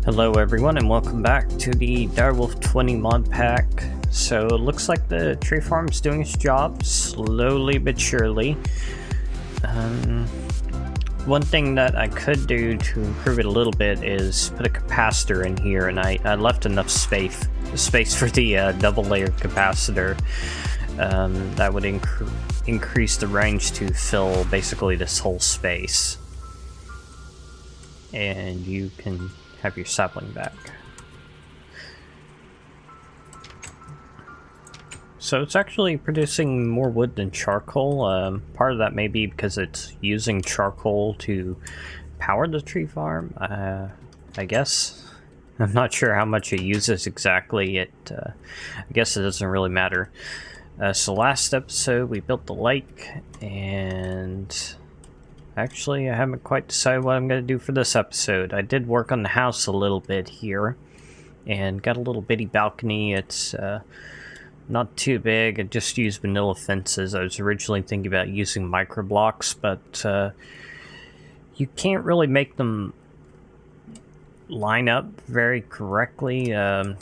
Hello everyone and welcome back to the Direwolf20 mod pack. So it looks like the tree farm's doing its job, slowly but surely. One thing that I could do to improve it a little bit is put a capacitor in here, and I left enough space for the double layered capacitor. That would increase the range to fill basically this whole space. And you can have your sapling back. So it's actually producing more wood than charcoal. Part of that may be because it's using charcoal to power the tree farm, I guess. I'm not sure how much it uses exactly. I guess it doesn't really matter. So last episode we built the lake, and actually, I haven't quite decided what I'm going to do for this episode. I did work on the house a little bit here, and got a little bitty balcony. It's not too big. I just used vanilla fences. I was originally thinking about using micro blocks, but you can't really make them line up very correctly. Let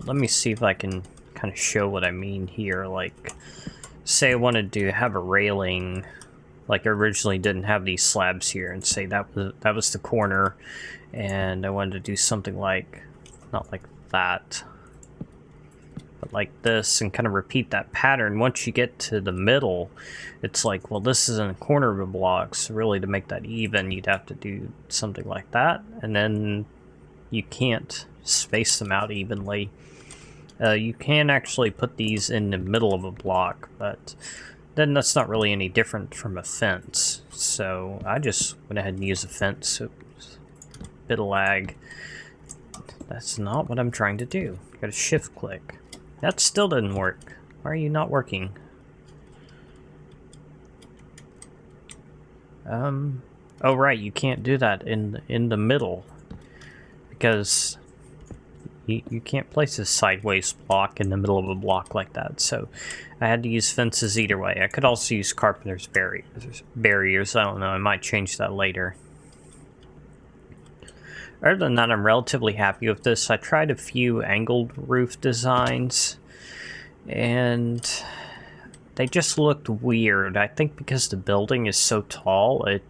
me see if I can kind of show what I mean here. Like, say I wanted to have a railing. Like, I originally didn't have these slabs here, and say that was the corner, and I wanted to do something like, not like that, but like this, and kind of repeat that pattern. Once you get to the middle, it's like, well, this isn't a corner of a block, so really to make that even, you'd have to do something like that, and then you can't space them out evenly. You can actually put these in the middle of a block, but then that's not really any different from a fence. So I just went ahead and used a fence. Oops. Bit of lag. That's not what I'm trying to do. Got a shift click. That still didn't work. Why are you not working? Oh right, you can't do that in the middle, because you can't place a sideways block in the middle of a block like that, so I had to use fences either way. I could also use carpenter's barriers. I don't know, I might change that later. Other than that, I'm relatively happy with this. I tried a few angled roof designs, and they just looked weird. I think because the building is so tall, it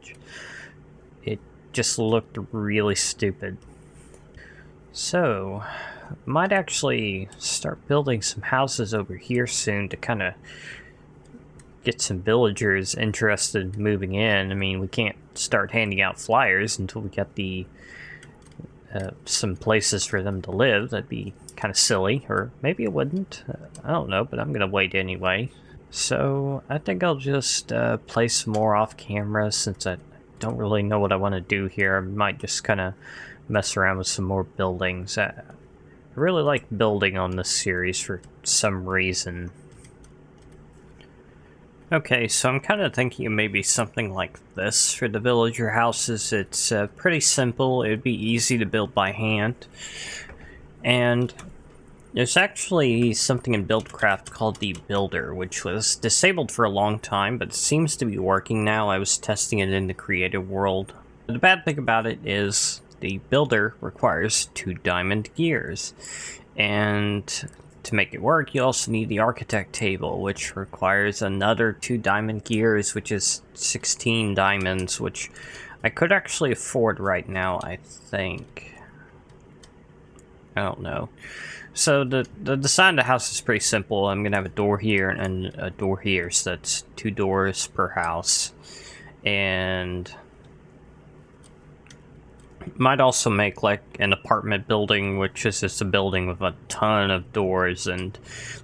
just looked really stupid. So, might actually start building some houses over here soon to kind of get some villagers interested in moving in. I mean, we can't start handing out flyers until we get the some places for them to live. That'd be kind of silly, or maybe it wouldn't. I don't know, but I'm gonna wait anyway. So I think I'll just play some more off camera, since I don't really know what I want to do here. I might just kind of mess around with some more buildings. I really like building on this series for some reason. Okay, so I'm kind of thinking of maybe something like this for the villager houses. It's pretty simple. It would be easy to build by hand. And there's actually something in Buildcraft called the Builder, which was disabled for a long time, but it seems to be working now. I was testing it in the creative world. The bad thing about it is the Builder requires 2 diamond gears, and to make it work, you also need the Architect table, which requires another 2 diamond gears, which is 16 diamonds, which I could actually afford right now, I think. I don't know. So the design of the house is pretty simple. I'm gonna have a door here and a door here, so that's 2 doors per house, and might also make like an apartment building, which is just a building with a ton of doors and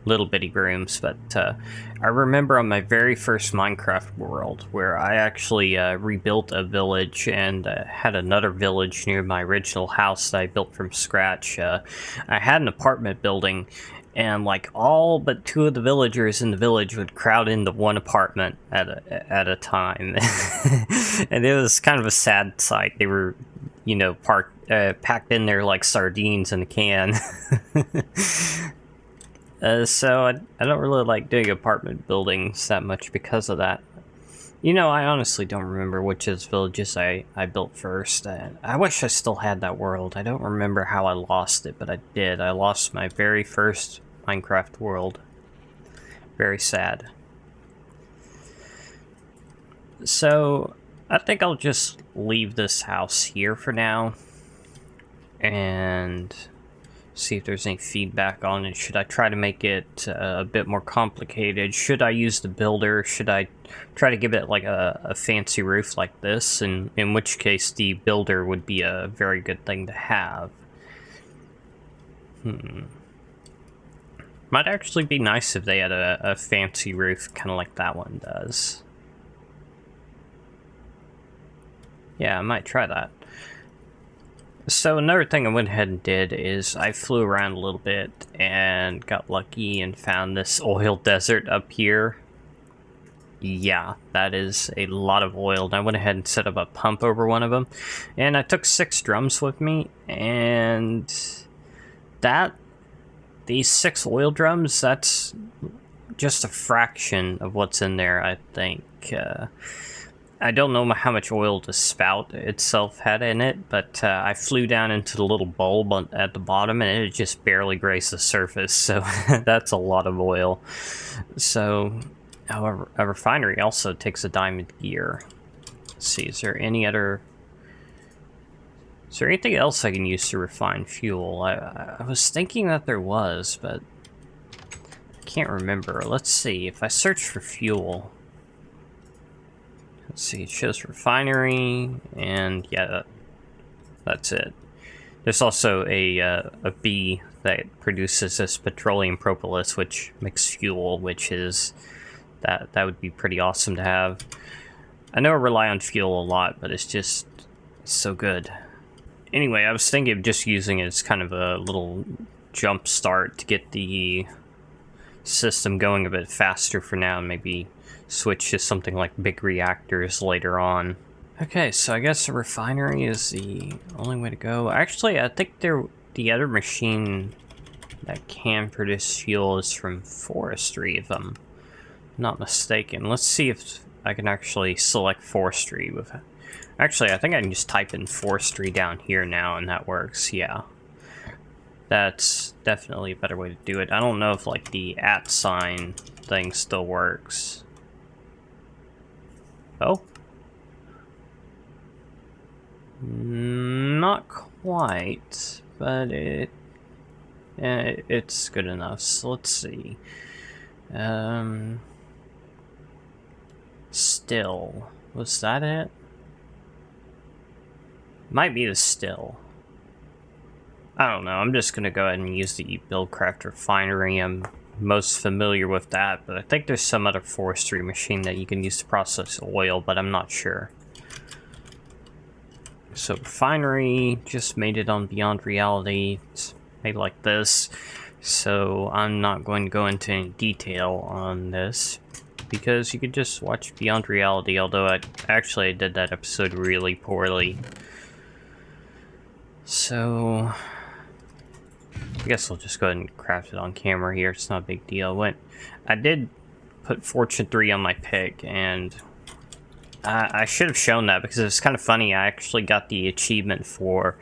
little bitty rooms. But I remember on my very first Minecraft world where I actually rebuilt a village and had another village near my original house that I built from scratch. I had an apartment building, and like all but 2 of the villagers in the village would crowd into one apartment at a time. And it was kind of a sad sight. They were, you know, packed in there like sardines in a can. So I don't really like doing apartment buildings that much because of that. You know, I honestly don't remember which of those villages I built first. I wish I still had that world. I don't remember how I lost it, but I did. I lost my very first Minecraft world. Very sad. So, I think I'll just leave this house here for now. And see if there's any feedback on it. Should I try to make it a bit more complicated? Should I use the builder? Should I try to give it like a fancy roof like this? And in which case the builder would be a very good thing to have. Might actually be nice if they had a fancy roof, kind of like that one does. Yeah, I might try that. So another thing I went ahead and did is I flew around a little bit and got lucky and found this oil desert up here. Yeah, that is a lot of oil. And I went ahead and set up a pump over one of them. And I took 6 drums with me, and these 6 oil drums, that's just a fraction of what's in there, I think. I don't know how much oil the spout itself had in it, but I flew down into the little bulb at the bottom, and it just barely grazed the surface, so that's a lot of oil. So, however, a refinery also takes a diamond gear. Let's see, is there anything else I can use to refine fuel? I was thinking that there was, but I can't remember. Let's see, if I search for fuel... Let's see, it shows refinery, and yeah, that's it. There's also a bee that produces this petroleum propolis, which makes fuel, which is, that would be pretty awesome to have. I know I rely on fuel a lot, but it's just so good. Anyway, I was thinking of just using it as kind of a little jump start to get the system going a bit faster for now, and maybe switch to something like big reactors later on. Okay, so I guess a refinery is the only way to go. Actually, I think the other machine that can produce fuel is from forestry, if I'm not mistaken. Let's see if I can actually select forestry with it. Actually, I think I can just type in forestry down here now, and that works, yeah. That's definitely a better way to do it. I don't know if, like, the @ sign thing still works. Oh? Not quite, but it's good enough. So let's see. Still. Was that it? Might be the still. I don't know. I'm just gonna go ahead and use the Buildcraft Refinery. I'm most familiar with that, but I think there's some other forestry machine that you can use to process oil, but I'm not sure. So refinery, just made it on Beyond Reality. It's made like this, so I'm not going to go into any detail on this, because you could just watch Beyond Reality, although I did that episode really poorly. So I guess I'll just go ahead and craft it on camera here. It's not a big deal. I did put Fortune 3 on my pick, and I should have shown that because it's kind of funny. I actually got the achievement for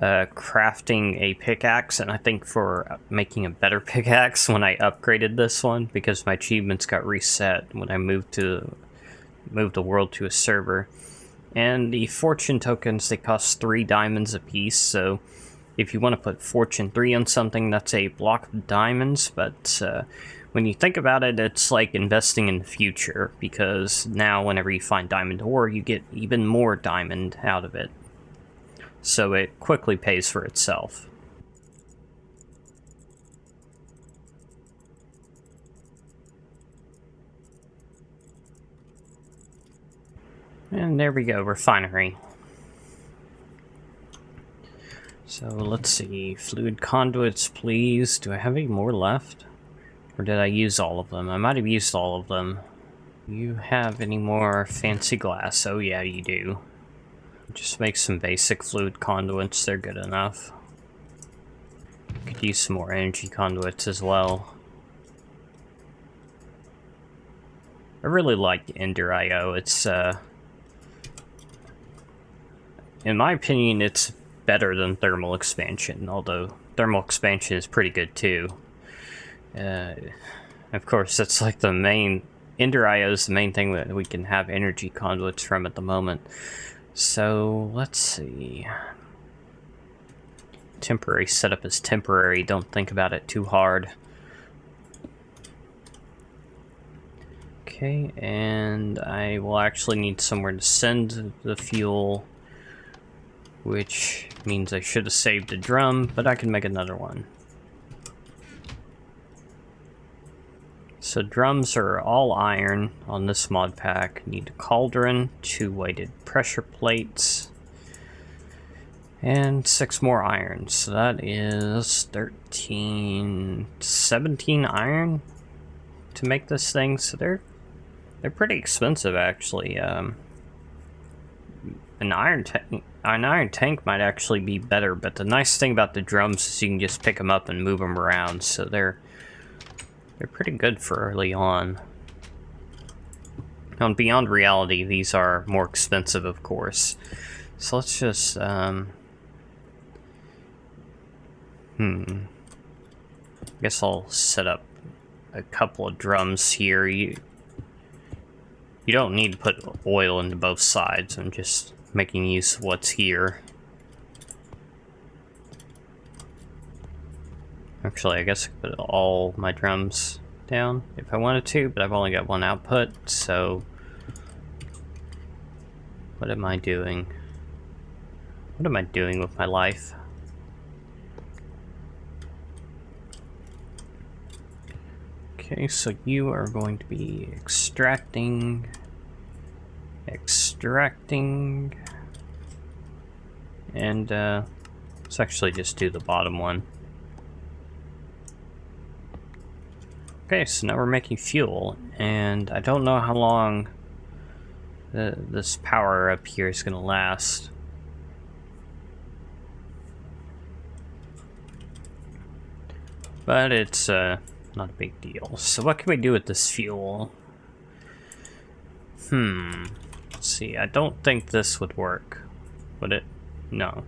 crafting a pickaxe, and I think for making a better pickaxe when I upgraded this one, because my achievements got reset when I moved the world to a server. And the fortune tokens, they cost 3 diamonds a piece, so if you want to put Fortune 3 on something, that's a block of diamonds, but when you think about it, it's like investing in the future, because now whenever you find diamond ore, you get even more diamond out of it. So it quickly pays for itself. And there we go, refinery. So let's see, fluid conduits, please. Do I have any more left? Or did I use all of them? I might have used all of them. You have any more fancy glass? Oh yeah, you do. Just make some basic fluid conduits, they're good enough. Could use some more energy conduits as well. I really like Ender IO. It's in my opinion, it's better than thermal expansion, although thermal expansion is pretty good too. Of course, that's like the main... Ender IO is the main thing that we can have energy conduits from at the moment. So, let's see. Temporary setup is temporary, don't think about it too hard. Okay, and I will actually need somewhere to send the fuel, which means I should have saved a drum, but I can make another one. So drums are all iron on this mod pack. Need a cauldron, 2 weighted pressure plates, and 6 more iron. So that is 13, 17 iron to make this thing. So they're pretty expensive actually. An iron tank might actually be better, but the nice thing about the drums is you can just pick them up and move them around. So they're pretty good for early on. On Beyond Reality, these are more expensive, of course. So let's just, I guess I'll set up a couple of drums here. You don't need to put oil into both sides. I'm just making use of what's here. Actually, I guess I could put all my drums down if I wanted to, but I've only got one output, so... What am I doing? What am I doing with my life? Okay, so you are going to be extracting... And, let's actually just do the bottom one. Okay, so now we're making fuel, and I don't know how long this power up here is going to last. But it's not a big deal. So what can we do with this fuel? Let's see, I don't think this would work. Would it? No.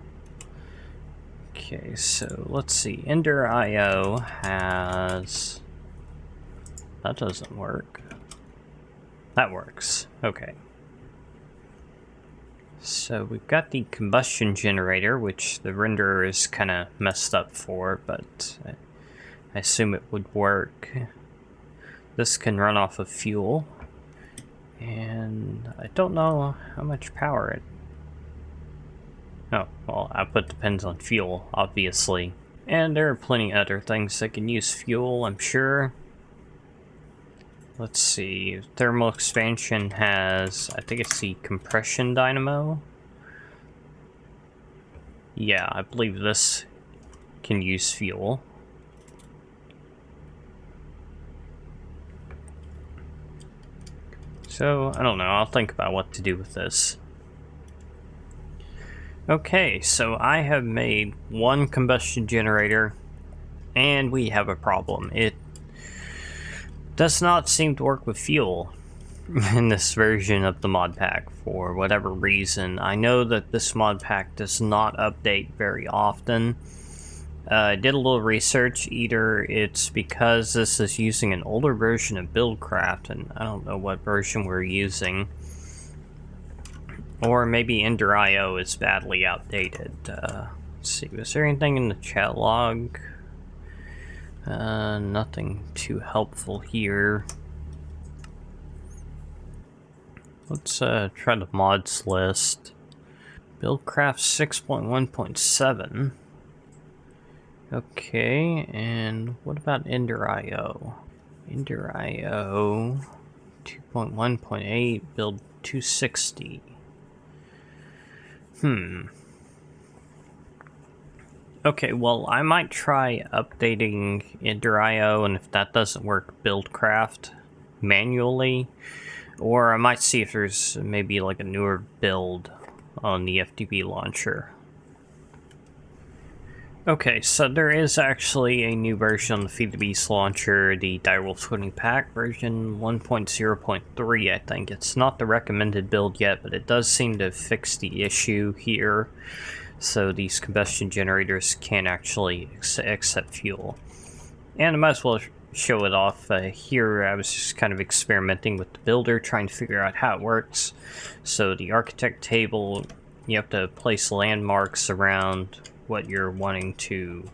Okay, so let's see. Ender IO has... That doesn't work. That works. Okay. So we've got the combustion generator, which the renderer is kind of messed up for, but I assume it would work. This can run off of fuel. And I don't know how much power it... Oh, well, output depends on fuel, obviously. And there are plenty of other things that can use fuel, I'm sure. Let's see, thermal expansion has, I think it's the compression dynamo. Yeah, I believe this can use fuel. So, I don't know, I'll think about what to do with this. Okay, so I have made one combustion generator, and we have a problem. It does not seem to work with fuel in this version of the mod pack for whatever reason. I know that this mod pack does not update very often. I did a little research. Either it's because this is using an older version of Buildcraft, and I don't know what version we're using, or maybe Ender IO is badly outdated. Let's see, was there anything in the chat log? Nothing too helpful here. Let's try the mods list. Buildcraft 6.1.7. Okay, and what about Ender IO? Ender IO 2.1.8, build 260. Okay, well, I might try updating Ender IO, and if that doesn't work, Buildcraft manually. Or I might see if there's maybe like a newer build on the FTP launcher. Okay, so there is actually a new version on the Feed the Beast launcher, the Direwolf20 pack, version 1.0.3, I think. It's not the recommended build yet, but it does seem to fix the issue here. So these combustion generators can't actually accept fuel. And I might as well show it off here. I was just kind of experimenting with the builder, trying to figure out how it works. So the architect table, you have to place landmarks around what you're wanting to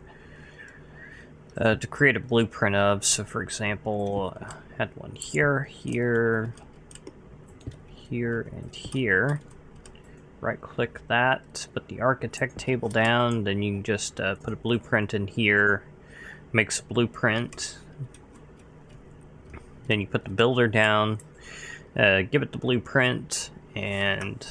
create a blueprint of. So for example, I had one here, here, here, and here. Right click that, put the architect table down, then you can just put a blueprint in here, makes a blueprint. Then you put the builder down, give it the blueprint, and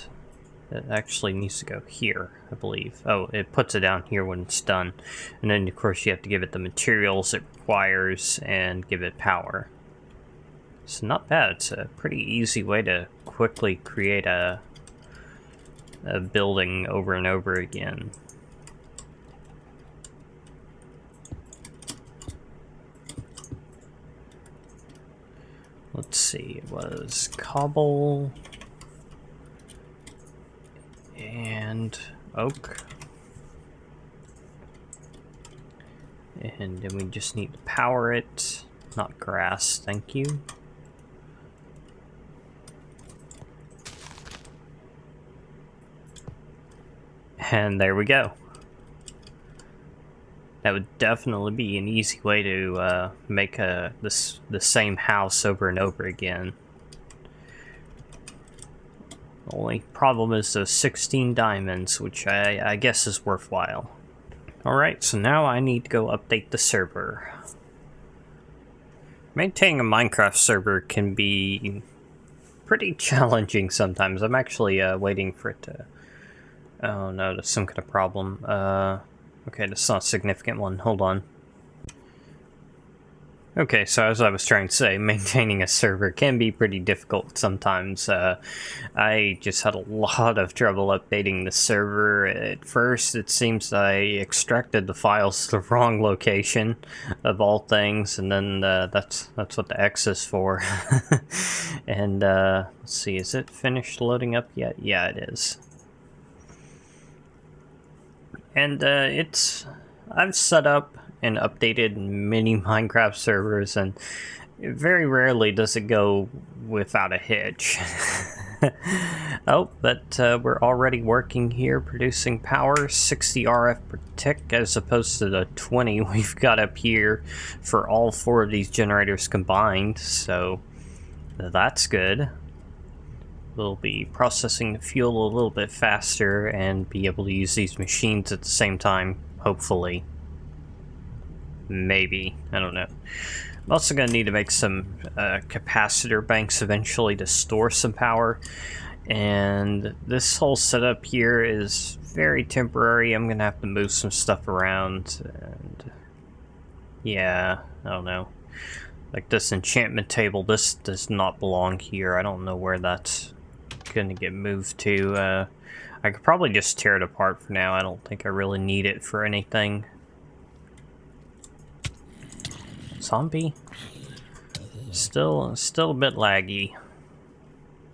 it actually needs to go here, I believe. Oh, it puts it down here when it's done. And then, of course, you have to give it the materials it requires and give it power. So not bad. It's a pretty easy way to quickly create a building over and over again. Let's see, it was cobble and oak, and then we just need to power it. Not grass, thank you. And there we go. That would definitely be an easy way to make the same house over and over again. The only problem is those 16 diamonds, which I guess is worthwhile. Alright, so now I need to go update the server. Maintaining a Minecraft server can be pretty challenging sometimes. I'm actually waiting for it to... Oh no, there's some kind of problem. Okay, that's not a significant one. Hold on. Okay, so as I was trying to say, maintaining a server can be pretty difficult sometimes. I just had a lot of trouble updating the server. At first, it seems I extracted the files to the wrong location, of all things, and then that's what the X is for. And let's see, is it finished loading up yet? Yeah, it is. And I've set up and updated many Minecraft servers, and very rarely does it go without a hitch. Oh, but we're already working here, producing power, 60 RF per tick, as opposed to the 20 we've got up here for all 4 of these generators combined, so that's good. We'll be processing the fuel a little bit faster and be able to use these machines at the same time, hopefully. Maybe. I don't know. I'm also going to need to make some capacitor banks eventually to store some power. And this whole setup here is very temporary. I'm going to have to move some stuff around. And yeah, I don't know. Like this enchantment table, this does not belong here. I don't know where that's going to get moved to. I could probably just tear it apart for now. I don't think I really need it for anything. Zombie? Still a bit laggy.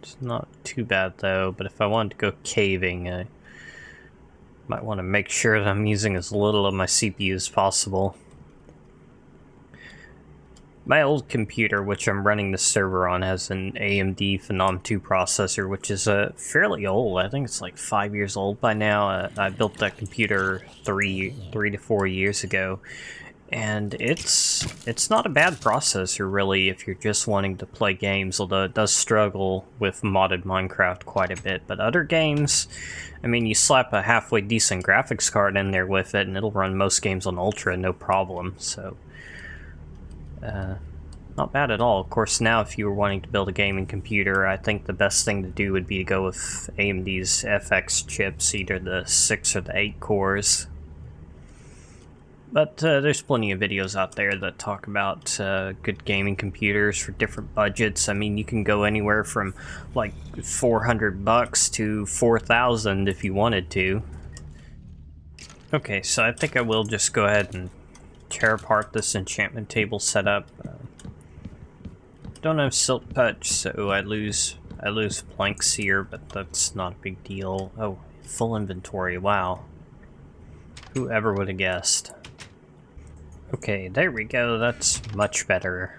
It's not too bad though, but if I wanted to go caving, I might want to make sure that I'm using as little of my CPU as possible. My old computer, which I'm running the server on, has an AMD Phenom 2 processor, which is fairly old. I think it's like 5 years old by now. I built that computer three to 4 years ago, and it's not a bad processor really if you're just wanting to play games, although it does struggle with modded Minecraft quite a bit. But other games, I mean, you slap a halfway decent graphics card in there with it and it'll run most games on Ultra no problem, so not bad at all. Of course, now if you were wanting to build a gaming computer, I think the best thing to do would be to go with AMD's FX chips, either the 6 or the 8 cores. But there's plenty of videos out there that talk about good gaming computers for different budgets. I mean, you can go anywhere from like $400 to $4,000 if you wanted to. Okay, so I think I will just go ahead and tear apart this enchantment table setup. Don't have silk touch, so I lose blanks here, but that's not a big deal. Oh, full inventory, wow. Whoever would have guessed. Okay, there we go, that's much better.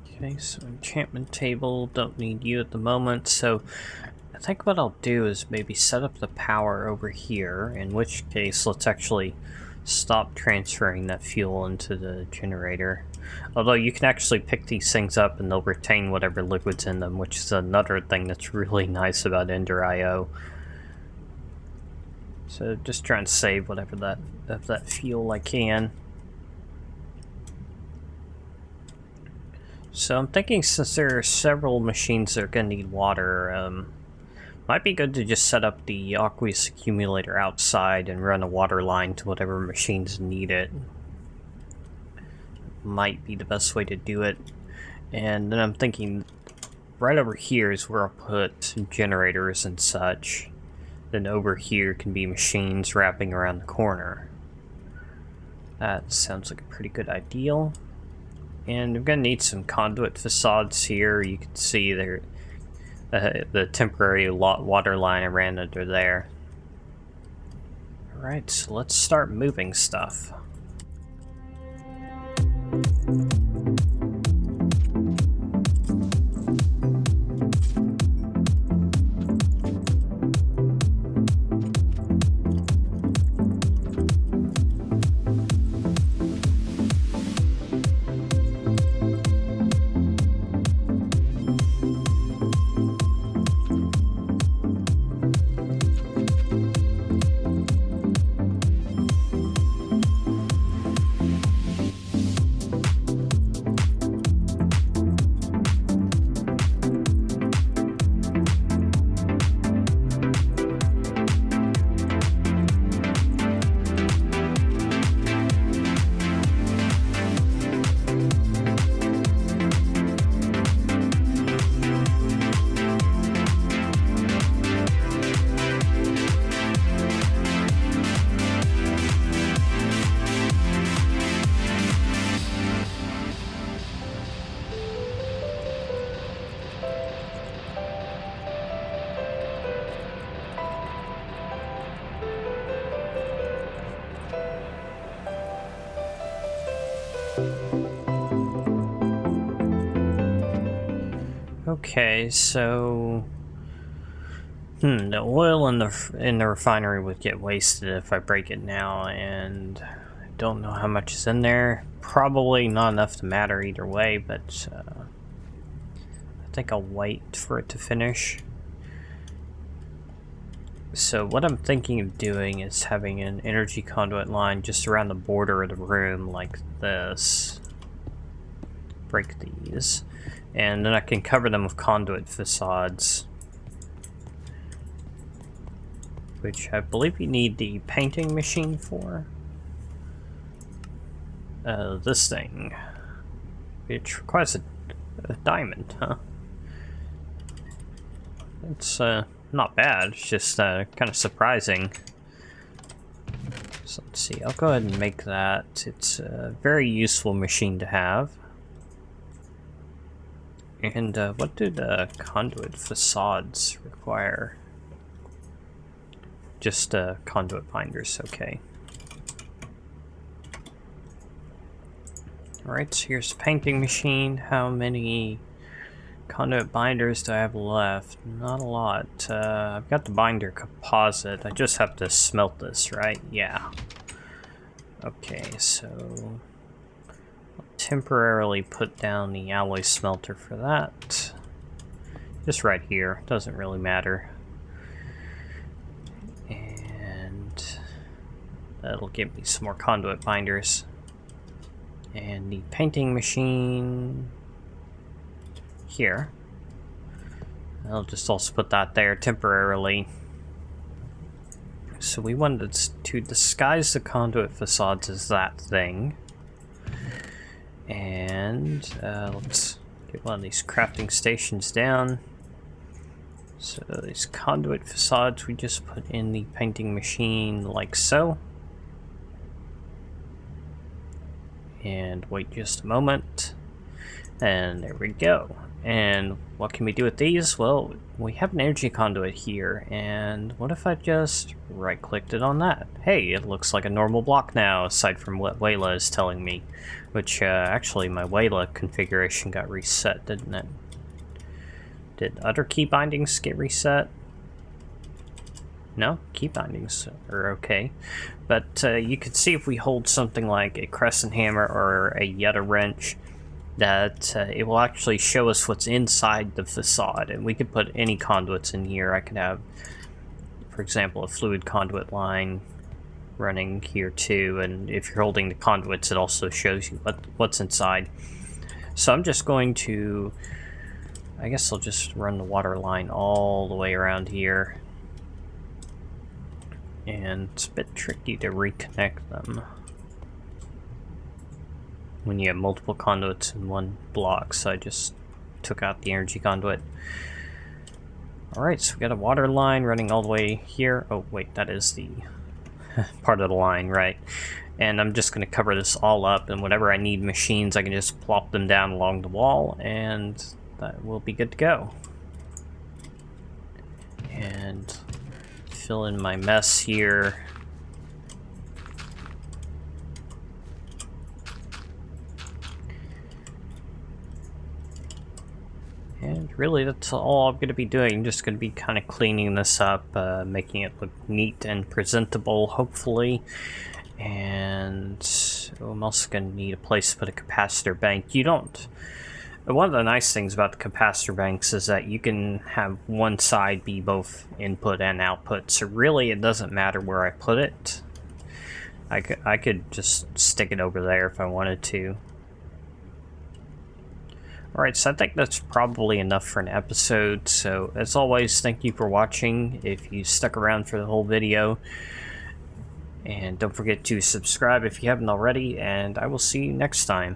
Okay, so enchantment table, don't need you at the moment, so I think what I'll do is maybe set up the power over here, in which case let's actually stop transferring that fuel into the generator. Although you can actually pick these things up and they'll retain whatever liquid's in them, which is another thing that's really nice about Ender IO. So just trying to save whatever that fuel I can. So I'm thinking since there are several machines that are going to need water, might be good to just set up the aqueous accumulator outside and run a water line to whatever machines need it. Might be the best way to do it. And then I'm thinking right over here is where I'll put generators and such. Then over here can be machines wrapping around the corner. That sounds like a pretty good ideal. And we're going to need some conduit facades here. You can see there the temporary water line I ran under there. Alright, so let's start moving stuff. Okay, so the oil in the refinery would get wasted if I break it now, and I don't know how much is in there. Probably not enough to matter either way, but I think I'll wait for it to finish. So what I'm thinking of doing is having an energy conduit line just around the border of the room like this. Break these. And then I can cover them with conduit facades. Which I believe you need the painting machine for. This thing. Which requires a diamond, huh? It's not bad, it's just kind of surprising. So let's see, I'll go ahead and make that. It's a very useful machine to have. And what do the conduit facades require? Just conduit binders, okay. Alright, so here's the painting machine. How many conduit binders do I have left? Not a lot. I've got the binder composite. I just have to smelt this, right? Yeah. Okay, so temporarily put down the alloy smelter for that. Just right here, doesn't really matter. And that'll give me some more conduit binders. And the painting machine here. I'll just also put that there temporarily. So we wanted to disguise the conduit facades as that thing. And let's get one of these crafting stations down. So these conduit facades we just put in the painting machine like so. And wait just a moment. And there we go. And what can we do with these? Well, we have an energy conduit here, and what if I just right-clicked it on that? Hey, it looks like a normal block now, aside from what Wayla is telling me. Which, actually, my Wayla configuration got reset, didn't it? Did other key bindings get reset? No, key bindings are okay. But you can see if we hold something like a crescent hammer or a Yeta wrench, that it will actually show us what's inside the facade, and we could put any conduits in here. I could have, for example, a fluid conduit line running here too, and if you're holding the conduits, it also shows you what's inside. So I'm just going to, I guess I'll just run the water line all the way around here, and it's a bit tricky to reconnect them when you have multiple conduits in one block, so I just took out the energy conduit. Alright, so we got a water line running all the way here. Oh wait, that is the part of the line, right? And I'm just going to cover this all up, and whenever I need machines I can just plop them down along the wall, and that will be good to go. And fill in my mess here. And really, that's all I'm going to be doing. I'm just going to be kind of cleaning this up, making it look neat and presentable, hopefully. And I'm also going to need a place to put a capacitor bank. You don't... One of the nice things about the capacitor banks is that you can have one side be both input and output. So really, it doesn't matter where I put it. I could just stick it over there if I wanted to. Alright, so I think that's probably enough for an episode. So, as always, thank you for watching, if you stuck around for the whole video. And don't forget to subscribe if you haven't already, and I will see you next time.